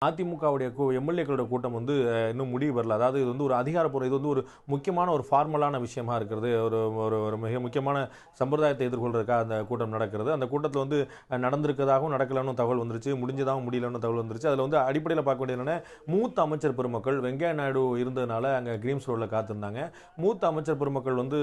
அதிமுகவுடைய எம்எல்ஏக்களோட கூட்டம் வந்து இன்னும் முடிவு வரல. அதாவது இது வந்து ஒரு அதிகாரப்பூர்வ, இது வந்து ஒரு முக்கியமான ஒரு ஃபார்மலான விஷயமா இருக்கிறது. ஒரு ஒரு ஒரு மிக முக்கியமான சம்பிரதாயத்தை எதிர்கொள்றதுக்காக அந்த கூட்டம் நடக்கிறது. அந்த கூட்டத்தில் வந்து நடந்திருக்கதாகவும் நடக்கலன்னு தகவல் வந்துருச்சு, முடிஞ்சதாகவும் முடியலன்னு தகவல் வந்துருச்சு. அதில் வந்து அடிப்படையில் பார்க்க வேண்டியது என்னன்னா, மூத்த அமைச்சர் பெருமக்கள் வெங்கையா நாயுடு இருந்ததுனால அங்கே கிரீம்ஸ் ரோடில் காத்திருந்தாங்க. மூத்த அமைச்சர் பெருமக்கள் வந்து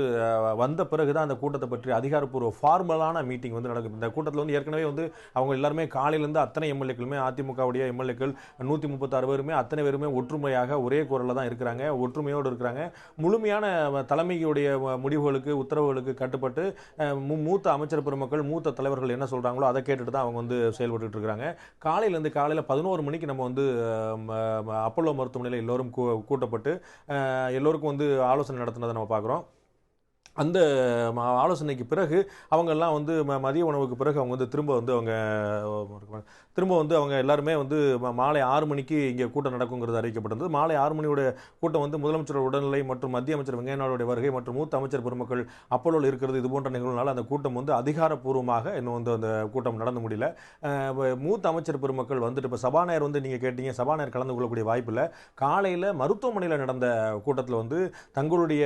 வந்த பிறகு தான் அந்த கூட்டத்தை பற்றி அதிகாரப்பூர்வ ஃபார்மலான மீட்டிங் வந்து நடக்குது. இந்த கூட்டத்தில் வந்து ஏற்கனவே வந்து அவங்க எல்லாருமே காலையிலேருந்து அத்தனை எம்எல்ஏக்களுமே, அதிமுகவுடைய எம்எல்ஏக்கள் 136 பேருமே, அத்தனை பேருமே ஒற்றுமையாக ஒரே குரலில் தான் இருக்கிறாங்க, ஒற்றுமையோடு இருக்கிறாங்க. முழுமையான தலைமையுடைய முடிவுகளுக்கு, உத்தரவுகளுக்கு கட்டுப்பட்டு மூத்த அமைச்சர் பெருமக்கள், மூத்த தலைவர்கள் என்ன சொல்றாங்களோ அதை கேட்டுட்டு தான் அவங்க வந்து செயல்பட்டு இருக்கிறாங்க. காலையில் 11 மணிக்கு நம்ம வந்து அப்போலோ மருத்துவமனையில் எல்லோரும் கூட்டப்பட்டு எல்லோருக்கும் வந்து ஆலோசனை நடத்தினதை நம்ம பார்க்குறோம். அந்த ஆலோசனைக்கு பிறகு அவங்கெல்லாம் வந்து மதிய உணவுக்கு பிறகு அவங்க வந்து திரும்ப வந்து அவங்க எல்லாருமே வந்து மாலை 6 மணிக்கு இங்கே கூட்டம் நடக்குங்கிறது அறிவிக்கப்பட்டது. மாலை 6 மணியோட கூட்டம் வந்து முதலமைச்சர் உடல்நிலை மற்றும் மத்திய அமைச்சர் வெங்கையா நாயுடைய வருகை மற்றும் மூத்த அமைச்சர் பெருமக்கள் அப்போலோவில் இருக்கிறது, இது போன்ற நிகழ்வுனால அந்த கூட்டம் வந்து அதிகாரப்பூர்வமாக இன்னும் வந்து அந்த கூட்டம் நடந்து முடியல. மூத்த அமைச்சர் பெருமக்கள் வந்துட்டு இப்போ சபாநாயகர் வந்து நீங்கள் கேட்டீங்க, சபாநாயகர் கலந்து கொள்ளக்கூடிய வாய்ப்பு இல்லை. காலையில் மருத்துவமனையில் நடந்த கூட்டத்தில் வந்து தங்களுடைய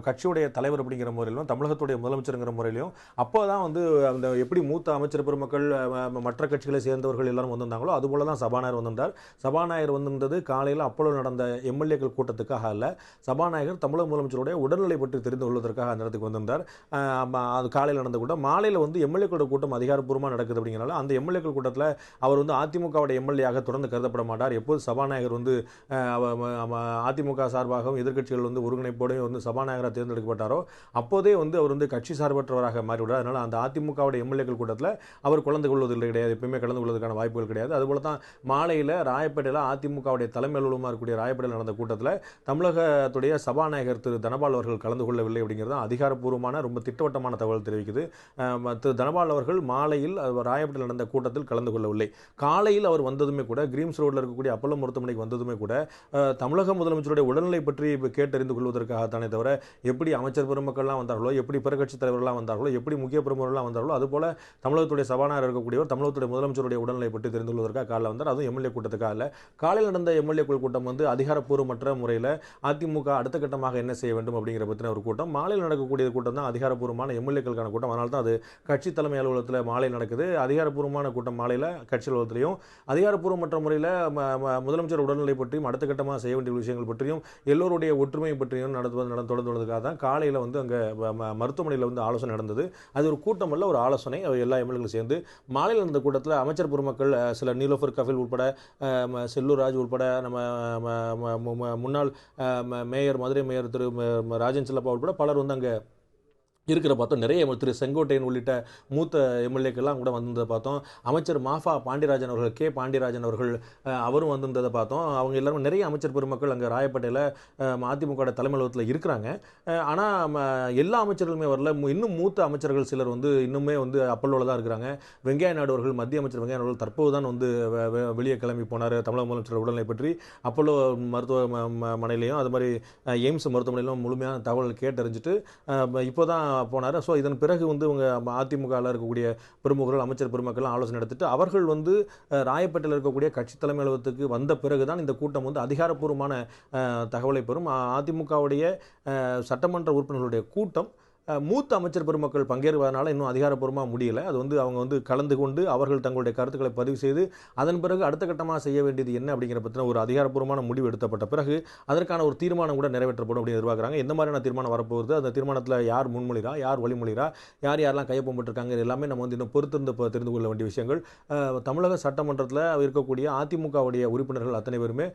கட்சியோட தலைவர் அப்படிங்கிற முறையிலும் தமிழகத்துடைய முதலமைச்சருங்கிற முறையிலும் அப்போதான் வந்து அந்த எப்படி மூத்த அமைச்சர் பெருமக்கள் மற்ற கட்சிகளை சேர்ந்தவர்கள் எல்லாரும் வந்திருந்தாங்களோ அதுபோல தான் சபாநாயகர் வந்திருந்தார். சபாநாயகர் வந்திருந்தது காலையில் அப்போலோ நடந்த எம்எல்ஏக்கள் கூட்டத்துக்காக அல்ல, சபாநாயகர் தமிழக முதலமைச்சருடைய உடல்நிலை பற்றி தெரிந்து கொள்வதற்காக அந்த இடத்துக்கு வந்திருந்தார். அது காலையில் நடந்த கூட்டம். மாலையில் வந்து எம்எல்ஏக்களோட கூட்டம் அதிகாரப்பூர்வமாக நடக்குது. அப்படிங்கிறனால அந்த எம்எல்ஏக்கள் கூட்டத்தில் அவர் வந்து அதிமுகவுடைய எம்எல்ஏயாக தொடர்ந்து கருதப்பட மாட்டார். எப்போது சபாநாயகர் வந்து அதிமுக சார்பாகவும் எதிர்க்கட்சிகள் வந்து ஒருங்கிணைப்போடையும் வந்து சபாநாயகராக தேர்ந்தெடுக்க அப்போதே வந்து அவர் வந்து கட்சி சார்பற்றவராக மாறிவிடார். அதனால அந்த அதிமுகவுடைய எம்எல்ஏக்கள் கூட்டத்தில் அவர் கலந்து கொள்வதில்லை, கிடையாது, எப்பயுமே கலந்து கொள்வதற்கான வாய்ப்புகள் கிடையாது. அதுபோல தான் மாலையில் ராயப்பேட்டையில் அதிமுகவுடைய தலைமை அலுவலகமாக இருக்கக்கூடிய ராயப்பேட்டையில் நடந்த கூட்டத்தில் தமிழகத்துடைய சபாநாயகர் திரு தனபால் அவர்கள் கலந்து கொள்ளவில்லை. அப்படிங்கிறது அதிகாரப்பூர்வமான ரொம்ப திட்டவட்டமான தகவல் தெரிவிக்குது. திரு தனபால் அவர்கள் மாலையில் ராயப்பேட்டையில் நடந்த கூட்டத்தில் கலந்து கொள்ளவில்லை. காலையில் அவர் வந்ததுமே கூட கிரீம்ஸ் ரோடில் இருக்கக்கூடிய அப்போலோ மருத்துவமனைக்கு வந்ததுமே கூட தமிழக முதலமைச்சருடைய உடல்நிலை பற்றி கேட்டறிந்து கொள்வதற்காகத்தானே தவிர எப்படி அமைச்சர் பெருமக்கள்லாம் வந்தார்களோ, எப்படி பிற கட்சி தலைவர்கள்லாம் வந்தார்களோ, எப்படி முக்கிய பிரமுகர்கள்லாம் வந்தார்களோ, அதுபோல தமிழகத்துடைய சபாநாயகர் இருக்கக்கூடியவர் தமிழகத்துடைய முதலமைச்சருடைய உடல்நிலை பற்றி தெரிந்து கொள்வதற்காக காலையில் வந்தார். அதுவும் எம்எல்ஏ கூட்டத்துக்காக இல்லை. காலையில் நடந்த எம்எல்ஏ கூட்டம் வந்து அதிகாரப்பூர்வமற்ற முறையில் அதிமுக அடுத்த கட்டமாக என்ன செய்ய வேண்டும் அப்படிங்கிற பற்றின ஒரு கூட்டம். மாலையில் நடக்கக்கூடிய கூட்டம் தான் அதிகாரப்பூர்வமான எம்எல்ஏக்களுக்கான கூட்டம். அதனால தான் அது கட்சி தலைமை அலுவலகத்தில் மாலையில் நடக்குது. அதிகாரப்பூர்வமான கூட்டம் மாலையில் கட்சி அலுவலகத்திலையும், அதிகாரப்பூர்வமற்ற முறையில் முதலமைச்சர் உடல்நிலை பற்றியும் அடுத்த கட்டமாக செய்ய வேண்டிய விஷயங்கள் பற்றியும் எல்லோருடைய ஒற்றுமை பற்றியும் தொடர்ந்துள்ளதுக்காக தான் காலையில் வந்து அங்கே மருத்துவமனையில் வந்து ஆலோசனை நடந்தது. அது ஒரு கூட்டம் அல்ல, ஒரு ஆலோசனை. எல்லா எம்எல்ஏக்களும் சேர்ந்து மாலையில் நடந்த கூட்டத்தில் அமைச்சர் பெருமக்கள் சில நீலோஃபர் கஃபில் உட்பட, செல்லூர் ராஜ் உட்பட, நம்ம முன்னாள் மேயர், மதுரை மேயர் திரு ராஜன் செல்லப்பா உட்பட பலர் வந்து அங்கே இருக்கிற பார்த்தோம். நிறைய திரு செங்கோட்டையன் உள்ளிட்ட மூத்த எம்எல்ஏக்கெல்லாம் கூட வந்திருந்ததை பார்த்தோம். அமைச்சர் மாஃபா பாண்டியராஜன் அவர்கள், கே பாண்டியராஜன் அவர்கள் அவரும் வந்திருந்ததை பார்த்தோம். அவங்க எல்லாரும் நிறைய அமைச்சர் பெருமக்கள் அங்கே ராயப்பேட்டையில் அதிமுக தலைமை அலுவலகத்தில் இருக்கிறாங்க. ஆனால் எல்லா அமைச்சர்களுமே வரல. இன்னும் மூத்த அமைச்சர்கள் சிலர் வந்து இன்னுமே வந்து அப்பல்லோவில் தான் இருக்கிறாங்க. வெங்கையா நாயுடு அவர்கள், மத்திய அமைச்சர் வெங்கையா நாயுடு தற்போது தான் வந்து வெளியே கிளம்பி போனார். தமிழக முதலமைச்சர் உடல்நிலை பற்றி அப்பல்லோ மருத்துவமனையிலையும் அது மாதிரி எய்ம்ஸ் மருத்துவமனையிலும் முழுமையான தகவல் கேட்டறிஞ்சிட்டு இப்போ தான் போனார். ஸோ இதன் பிறகு வந்து இவங்க அதிமுகவில் இருக்கக்கூடிய பிரமுகர்கள், அமைச்சர் பெருமக்கள்லாம் ஆலோசனை எடுத்துட்டு அவர்கள் வந்து ராயப்பேட்டையில் இருக்கக்கூடிய கட்சி தலைமை அலுவலகத்துக்கு வந்த பிறகுதான் இந்த கூட்டம் வந்து அதிகாரப்பூர்வமான தகவலை பெறும். அதிமுகவுடைய சட்டமன்ற உறுப்பினர்களுடைய கூட்டம் மூத்த அமைச்சர் பெருமக்கள் பங்கேற்பதனால இன்னும் அதிகாரப்பூர்வமாக முடியலை. அது வந்து அவங்க வந்து கலந்து கொண்டு அவர்கள் தங்களுடைய கருத்துக்களை பதிவு செய்து அதன் பிறகு அடுத்த கட்டமாக செய்ய வேண்டியது என்ன அப்படிங்கிற பற்றின ஒரு அதிகாரப்பூர்வமான முடிவு எடுத்தப்பட்ட பிறகு அதற்கான ஒரு தீர்மானம் கூட நிறைவேற்றப்படும் அப்படின்னு எதிர்பார்க்குறாங்க. எந்த மாதிரியான தீர்மானம் வரப்போகுது, அந்த தீர்மானத்தில் யார் முன்மொழிகிறா, யார் வழிமொழிகிறா, யாரெல்லாம் கையொப்பமிட்டிருக்காங்க, எல்லாமே நம்ம வந்து இன்னும் பொறுத்திருந்து தெரிந்து கொள்ள வேண்டிய விஷயங்கள். தமிழக சட்டமன்றத்தில் இருக்கக்கூடிய அதிமுகவுடைய உறுப்பினர்கள் அத்தனை பேருமே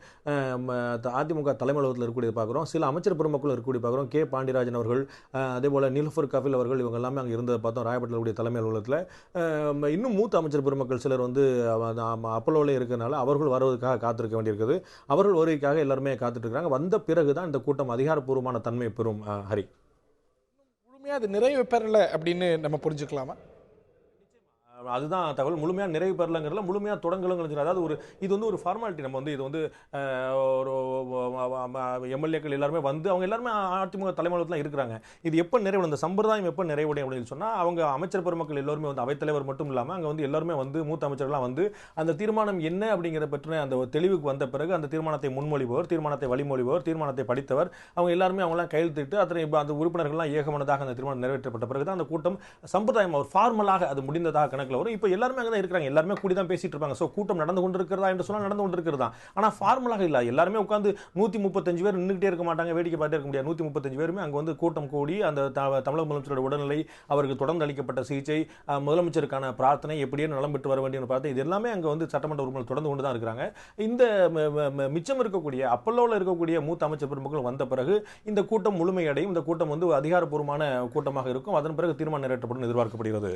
அதிமுக தலைமை அலுவலகத்தில் இருக்கக்கூடியது பார்க்குறோம். சில அமைச்சர் பெருமக்கள் இருக்கக்கூடிய பார்க்குறோம். கே பாண்டியராஜன் அவர்கள், அதே போல் நீலோஃபர் கஃபில் அவர்கள், இவங்க எல்லாமே அங்கே இருந்ததை பார்த்தோம் ராயப்பேட்டையில் தலைமை அலுவலகத்தில். இன்னும் மூத்த அமைச்சர் பெருமக்கள் சிலர் வந்து அப்பல்லோவில் இருக்கிறனால அவர்கள் வருவதற்காக காத்திருக்க வேண்டியிருக்குது. அவர்கள் வருவதற்காக எல்லாருமே காத்துட்டு இருக்காங்க. வந்த பிறகு தான் இந்த கூட்டம் அதிகாரப்பூர்வமான தன்மை பெறும். ஹரி, முழுமையாக அது நிறைவு பெறலை அப்படின்னு நம்ம புரிஞ்சுக்கலாமா? அதுதான் தகவல். முழுமையா நிறைவு பெறலங்கிறதுல முழுமையா தொடங்கலங்கிறது. அதாவது இது வந்து ஒரு ஃபார்மாலிட்டி. நம்ம வந்து இது வந்து ஒரு எம்எல்ஏக்கள் எல்லாருமே வந்து அவங்க எல்லாருமே அதிமுக தலைமையில இருக்கிறாங்க. இது எப்போ நிறைவு, இந்த சம்பிரதாயம் எப்போ நிறைவடையும் அப்படின்னு சொன்னா, அவங்க அமைச்சர் பெருமக்கள் எல்லாருமே வந்து அவைத்தலைவர் மட்டும் இல்லாம அங்க வந்து எல்லாருமே வந்து மூத்த அமைச்சர்கள்லாம் வந்து அந்த தீர்மானம் என்ன அப்படிங்கிற பற்றின அந்த தெளிவுக்கு வந்த பிறகு அந்த தீர்மானத்தை முன்மொழிபவர், தீர்மானத்தை வழிமொழிபவர், தீர்மானத்தை படித்தவர், அவங்க எல்லாருமே அவங்களாம் கையெழுத்திட்டு அந்த உறுப்பினர்கள்லாம் ஏகமனதாக அந்த தீர்மானம் நிறைவேற்றப்பட்ட பிறகு தான் அந்த கூட்டம் சம்பிரதாயம் ஒரு ஃபார்மலாக அது முடிந்ததாக கணக்கில் வரும். இப்போ எல்லாருமே அங்கே தான் இருக்கிறாங்க, எல்லாருமே கூடி தான் பேசிட்டு இருப்பாங்க. ஸோ கூட்டம் நடந்து கொண்டிருக்கிறதா என்று சொன்னால் நடந்து கொண்டிருக்கிறதா. ஆனால் ஃபார்மலாக இல்லை. எல்லாருமே உட்காந்து 135 பேர் நின்றுட்டே இருக்க மாட்டாங்க, வேடிக்கை பார்த்துட்டே இருக்க முடியாது. 135 பேருமே அங்கே வந்து கூட்டம் கூடி அந்த தமிழக முதலமைச்சரோட உடல்நிலை, அவருக்கு தொடர்ந்து அளிக்கப்பட்ட சிகிச்சை, முதலமைச்சருக்கான பிரார்த்தனை, எப்படியே நலம் பெற்று வர வேண்டிய பிரார்த்தனை, இது எல்லாமே அங்கே வந்து சட்டமன்ற உறுப்பினர் தொடர்ந்து கொண்டு தான் இருக்கிறாங்க. இந்த மிச்சம் இருக்கக்கூடிய அப்பல்லோவில் இருக்கக்கூடிய மூத்த அமைச்சர் பெருமக்கள் வந்த பிறகு இந்த கூட்டம் முழுமையடையும். இந்த கூட்டம் வந்து அதிகாரப்பூர்வமான கூட்டமாக இருக்கும். அதன் பிறகு தீர்மானம் நிறைவேற்றப்படும் எதிர்பார்க்கப்படுகிறது.